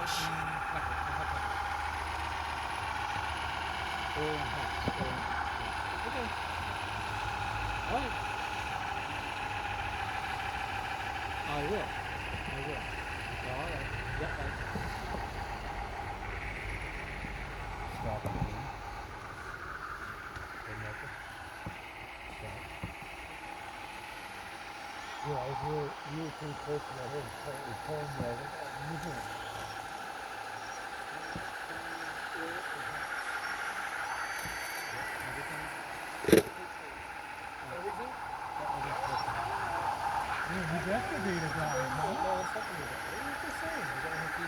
Okay. All right. I will. I will. All right. Yep. Stop again. Hey, Michael. Stop. Yeah, you were pretty close to that hill. It was telling me, I was like, oh, moving it. Everything? Yeah, he's excavator guy, huh? No, it's something. What are you just saying? You got a husky?